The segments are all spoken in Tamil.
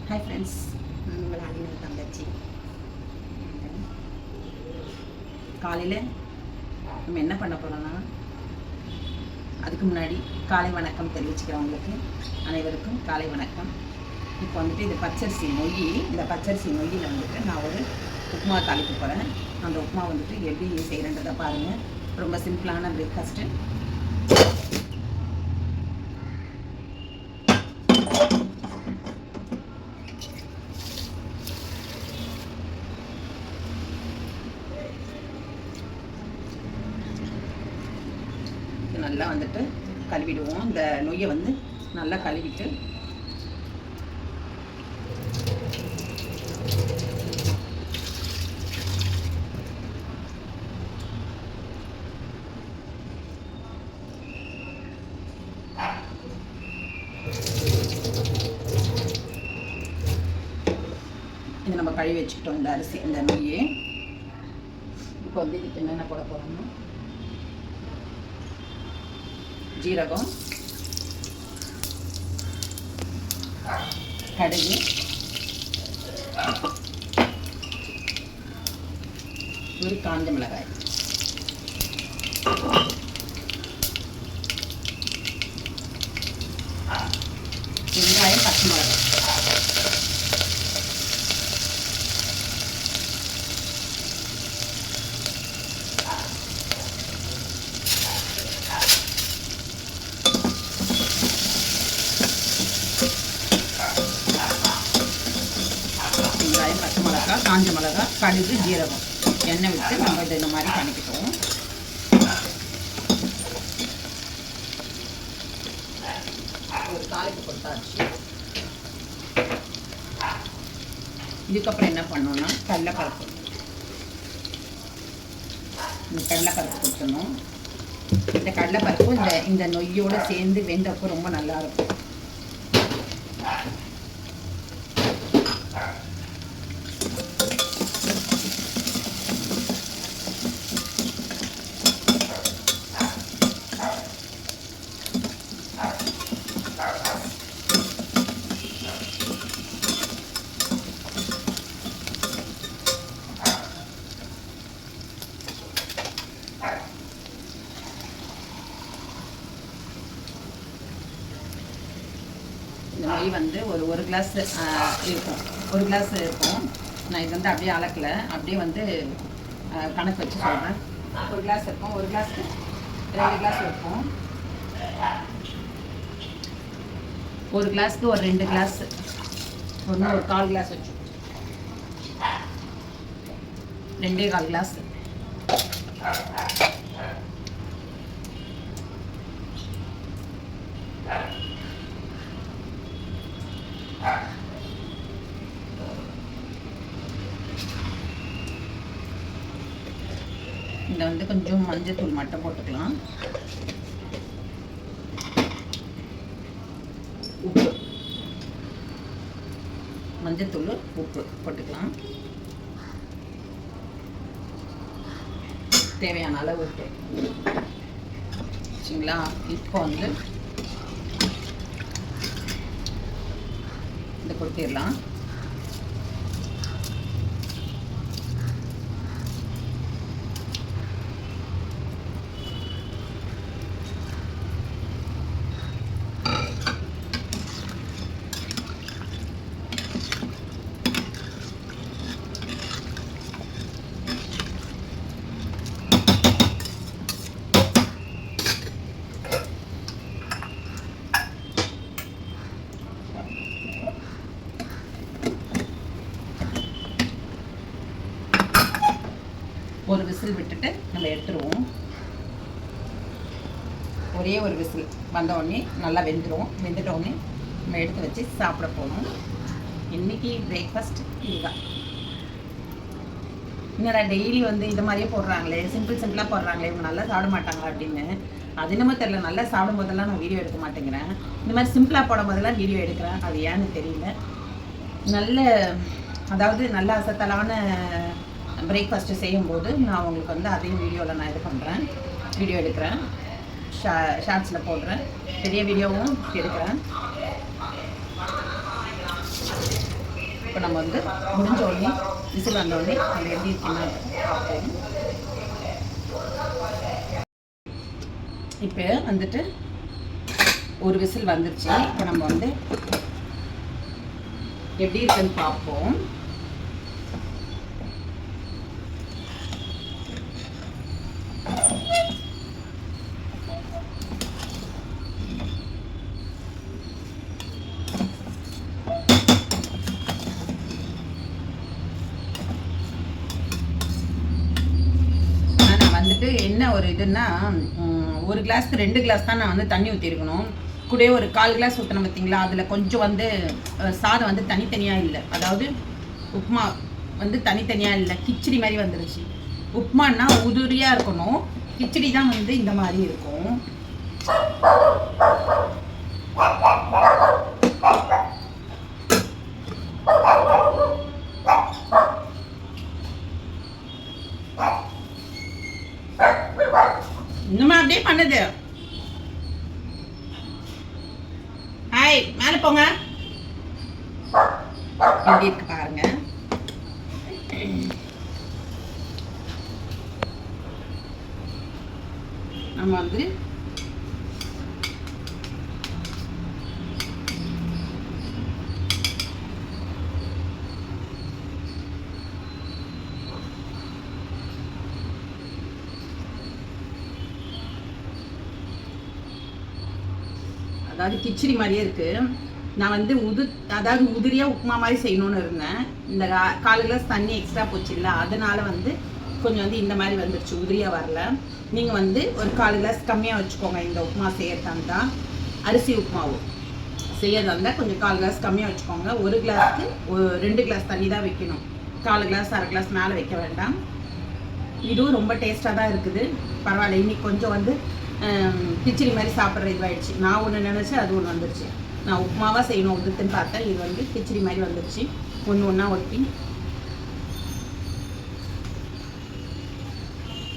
ஹாய் ஃப்ரெண்ட்ஸ், நான் உங்கள் அண்ணன் தங்கச்சி. காலையில் நம்ம என்ன பண்ண போகிறோன்னா, அதுக்கு முன்னாடி காலை வணக்கம் தெரிவிச்சுக்கிறவங்களுக்கு அனைவருக்கும் காலை வணக்கம். இப்போ வந்துட்டு இது பச்சரிசி நொய். இந்த பச்சரிசி நொய்யில் வந்துட்டு நான் ஒரு உப்புமா தாளிக்க போகிறேன். அந்த உப்புமா வந்துட்டு எப்படி செய்கிறன்றதை பாருங்கள். ரொம்ப சிம்பிளான பிரேக்ஃபாஸ்ட்டு. நல்லா வந்துட்டு கழுவிடுவோம். இந்த நொய்யை வந்து நல்லா கழுவிட்டு இது நம்ம கழுவி வச்சுக்கிட்டோம். இந்த அரிசி, இந்த நொய்யை இப்போ வந்து இதுக்கு என்னென்ன போட போகிறோம்னா, ஜீரகம், கடுகு, ஒரு காஞ்ச மிளகாய், வெங்காயம், பச்சை மிளகாய், பச்சை மிளகாய், காஞ்ச மிளகாய், கடுகு, ஜீரகம், எண்ணெய் விட்டு நம்ம இதை இந்த மாதிரி பண்ணிக்கிட்டோம். ஒரு தாளிப்பு கொடுத்தாச்சு. இதுக்கப்புறம் என்ன பண்ணோம்னா, கடலைப்பருப்பு. இந்த கடலைப்பருப்பு கொடுத்துடணும். இந்த கடலைப்பருப்பு இந்த நொய்யோடு சேர்ந்து வெந்தப்போ ரொம்ப நல்லாயிருக்கும். இந்த நொய் வந்து ஒரு கிளாஸ் இருக்கும். ஒரு கிளாஸ் இருக்கும். நான் இது வந்து அப்படியே அளக்கலை, அப்படியே வந்து கணக்கு வச்சு சொல்கிறேன். ஒரு கிளாஸ் இருக்கும். ஒரு கிளாஸ்க்கு 2 கிளாஸ் இருக்கும். ஒரு கிளாஸ்க்கு ஒரு 2 கிளாஸ், ஒரு 1/4 கிளாஸ் வச்சு 2.25 கிளாஸ். இதில் வந்து கொஞ்சம் மஞ்சத்தூள் மட்டும் போட்டுக்கலாம். உப்பு, மஞ்சத்தூள், உப்பு போட்டுக்கலாம். தேவையான அளவு உப்பு சரிங்களா. இப்போ வந்து இதை கொட்டிடலாம். ஒரு விசில் விட்டுட்டு நம்ம எடுத்துருவோம். ஒரே ஒரு விசில் வந்தோடனே நல்லா வெந்துடும். வெந்துட்டோடனே நம்ம எடுத்து வச்சு சாப்பிட போகணும். இன்றைக்கி பிரேக்ஃபாஸ்ட் இதுதான். என்னடா டெய்லி வந்து இது மாதிரியே போடுறாங்களே, சிம்பிளாக போடுறாங்களே, இவங்க நல்லா சாப்பிட மாட்டாங்களா அப்படின்னு. அது என்னமோ தெரியல, நல்லா சாப்பிடும் போதெல்லாம் நான் வீடியோ எடுக்க மாட்டேங்கிறேன். இந்த மாதிரி சிம்பிளாக போடும் போதெல்லாம் வீடியோ எடுக்கிறேன். அது ஏன்னு தெரியல. நல்ல, அதாவது நல்ல அசத்தலான பிரேக்ஃபாஸ்ட்டு செய்யும்போது நான் உங்களுக்கு வந்து அதையும் வீடியோவில் நான் இது பண்ணுறேன், வீடியோ எடுக்கிறேன், ஷார்ட்ஸில் போடுறேன், பெரிய வீடியோவும் எடுக்கிறேன். இப்போ நம்ம வந்து முடிஞ்ச உடனே விசில் வந்த உடனே அது எப்படி இருக்குன்னா பார்ப்போம். இப்போ வந்துட்டு ஒரு விசில் வந்துருச்சு. இப்போ நம்ம வந்து எப்படி இருக்குன்னு பார்ப்போம். வந்துட்டு என்ன ஒரு இதுன்னா, ஒரு கிளாஸ்க்கு 2 கிளாஸ் தான் நான் வந்து தண்ணி ஊற்றிருக்கணும். கூட ஒரு 1/4 கிளாஸ் ஊற்றின பார்த்தீங்களா, அதில் கொஞ்சம் வந்து சாதம் வந்து தனித்தனியாக இல்லை. அதாவது உப்புமா வந்து தனித்தனியாக இல்லை, கிச்சடி மாதிரி வந்துருச்சு. உப்புமானா உதிரியாக இருக்கணும், கிச்சடி தான் வந்து இந்த மாதிரி இருக்கும். இன்னுமா அப்படியே பண்ணுது. ஹாய், மேலே போங்க. எப்படி இருக்கு பாருங்க. நம்ம வந்து அதாவது கிச்சடி மாதிரியே இருக்குது. நான் வந்து அதாவது உதிரியாக உப்புமா மாதிரி செய்யணும்னு இருந்தேன். இந்த 1/4 கிளாஸ் தண்ணி எக்ஸ்ட்ரா போச்சு இல்லை, அதனால் வந்து கொஞ்சம் வந்து இந்த மாதிரி வந்துருச்சு, உதிரியாக வரல. நீங்கள் வந்து ஒரு 1/4 கிளாஸ் கம்மியாக வச்சுக்கோங்க. இந்த உப்புமா செய்யறதா இருந்தால், அரிசி உப்புமாவும் செய்யறதா இருந்தால் கொஞ்சம் 1/4 கிளாஸ் கம்மியாக வச்சுக்கோங்க. ஒரு கிளாஸ்க்கு 2 கிளாஸ் தண்ணி தான் வைக்கணும். 1/4 கிளாஸ் 1/2 கிளாஸ் மேலே வைக்க வேண்டாம். இதுவும் ரொம்ப டேஸ்ட்டாக தான் இருக்குது, பரவாயில்ல. இன்னைக்கு கொஞ்சம் வந்து கிச்சடி மாதிரி சாப்பிட்ற இதுவாகிடுச்சு. நான் ஒன்று நினச்சேன், அது ஒன்று வந்துருச்சு. நான் உப்புமாவாக செய்யணும் உதுத்துன்னு பார்த்தேன், இது வந்து கிச்சடி மாதிரி வந்துருச்சு. ஒன்று ஒன்றா ஒட்டி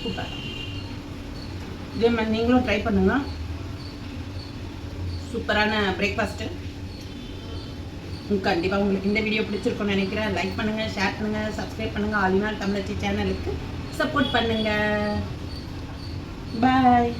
சூப்பர். இதே மாதிரி நீங்களும் ட்ரை பண்ணுங்க. சூப்பரான பிரேக்ஃபாஸ்ட்டு. கண்டிப்பாக உங்களுக்கு இந்த வீடியோ பிடிச்சிருக்கும்னு நினைக்கிறேன். லைக் பண்ணுங்கள், ஷேர் பண்ணுங்கள், சப்ஸ்கிரைப் பண்ணுங்கள். ஆல் இன் ஆல் தமிழச்சி சேனலுக்கு சப்போர்ட் பண்ணுங்கள். பாய்.